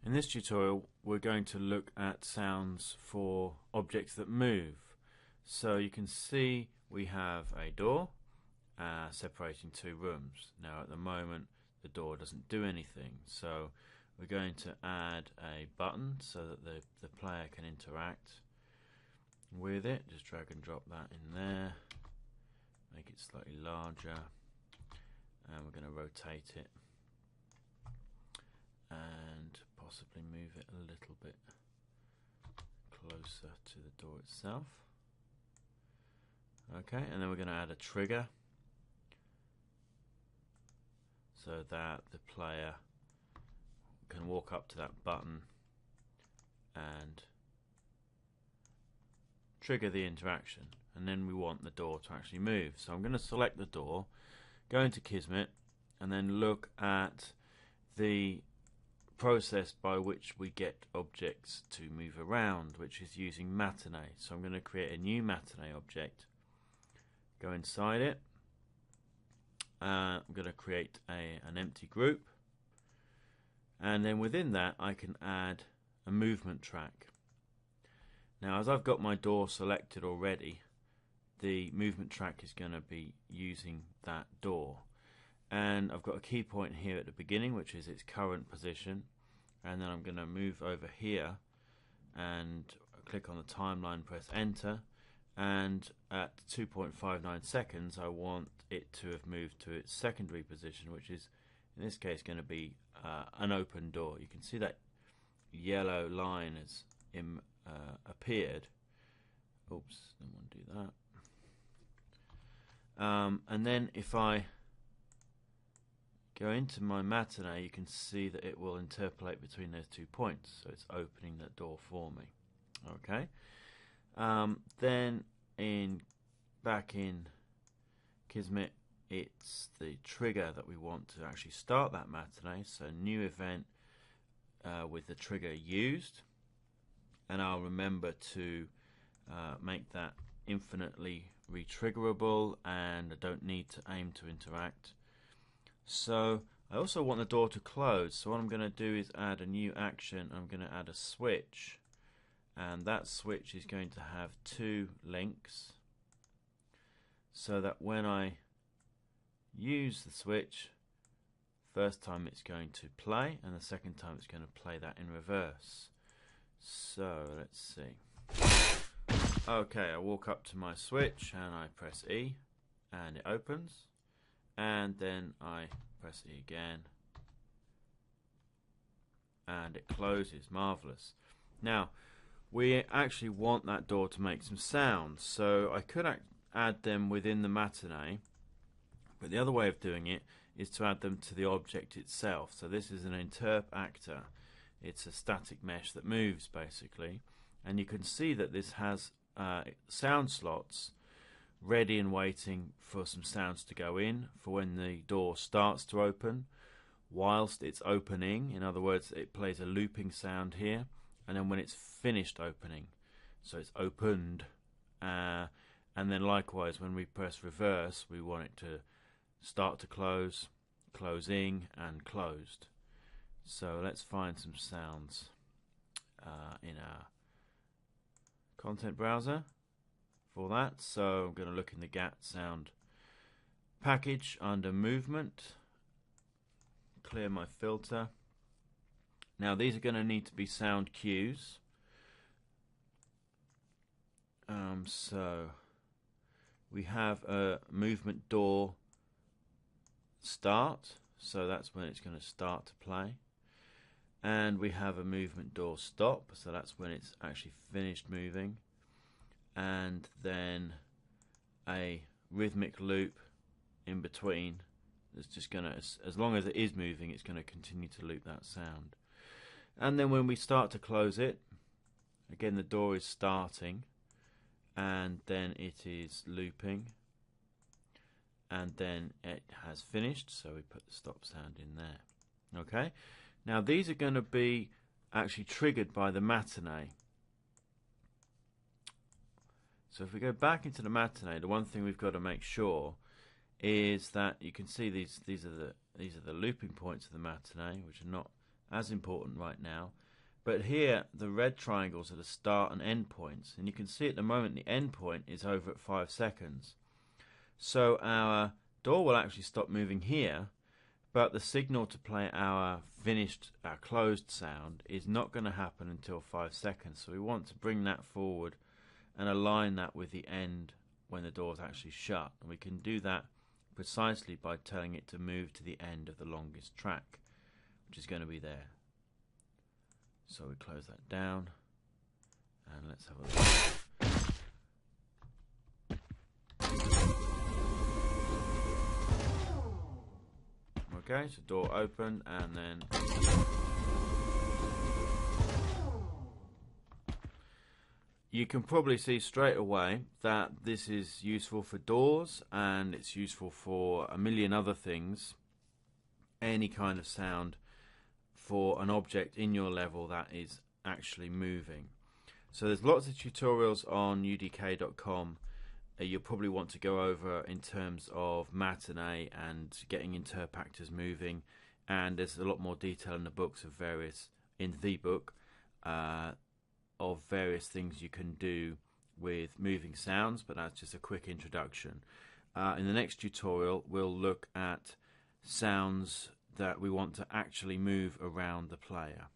In this tutorial we're going to look at sounds for objects that move. So you can see we have a door separating two rooms. Now at the moment the door doesn't do anything, so we're going to add a button so that the player can interact with it. Just drag and drop that in there, make it slightly larger, and we're going to rotate it and possibly move it a little bit closer to the door itself. Okay, and then we're going to add a trigger so that the player can walk up to that button and trigger the interaction, and then we want the door to actually move. So I'm going to select the door, go into Kismet, and then look at the process by which we get objects to move around, which is using matinee. So I'm going to create a new matinee object, go inside it, I'm going to create an empty group, and then within that I can add a movement track. Now as I've got my door selected already, the movement track is going to be using that door, and I've got a key point here at the beginning which is its current position, and then I'm going to move over here and click on the timeline, press enter, and at 2.59 seconds I want it to have moved to its secondary position, which is in this case going to be an open door. You can see that yellow line has appeared. Oops, didn't want to do that. And then if I go into my matinee, you can see that it will interpolate between those 2 points, so it's opening that door for me. Okay. Then back in Kismet, it's the trigger that we want to actually start that matinee. So new event with the trigger used, and I'll remember to make that infinitely retriggerable, and I don't need to aim to interact. So I also want the door to close, so what I'm going to do is add a new action. I'm going to add a switch, and that switch is going to have two links, so that when I use the switch, first time it's going to play, and the second time it's going to play that in reverse. So let's see. Okay, I walk up to my switch and I press E and it opens, and then I press E again and it closes. Marvelous. Now we actually want that door to make some sounds, so I could add them within the matinee, but the other way of doing it is to add them to the object itself. So this is an interp actor. It's a static mesh that moves basically, and you can see that this has sound slots ready and waiting for some sounds to go in for when the door starts to open, whilst it's opening. In other words, it plays a looping sound here, and then when it's finished opening, so it's opened, and then likewise when we press reverse we want it to start to close, closing, and closed. So let's find some sounds in our content browser for that. So I'm going to look in the GAT sound package under movement, clear my filter. Now these are going to need to be sound cues. So we have a movement door start, so that's when it's going to start to play, and we have a movement door stop, so that's when it's actually finished moving, and then a rhythmic loop in between. It's just going to, as long as it is moving, it's going to continue to loop that sound. And then when we start to close it, again the door is starting, and then it is looping, and then it has finished, so we put the stop sound in there. Okay, now these are going to be actually triggered by the matinee. So if we go back into the matinee, the one thing we've got to make sure is that you can see these are the looping points of the matinee, which are not as important right now. But here, the red triangles are the start and end points, and you can see at the moment the end point is over at 5 seconds. So our door will actually stop moving here, but the signal to play our closed sound is not going to happen until 5 seconds. So we want to bring that forward and align that with the end when the door is actually shut. And we can do that precisely by telling it to move to the end of the longest track, which is going to be there. So we close that down, and let's have a look. Okay, so door open, and then you can probably see straight away that this is useful for doors, and it's useful for a million other things. Any kind of sound for an object in your level that is actually moving. So there's lots of tutorials on udk.com you'll probably want to go over in terms of matinee and getting interpactors moving, and there's a lot more detail in the books of various of various things you can do with moving sounds, but that's just a quick introduction. In the next tutorial we'll look at sounds that we want to actually move around the player.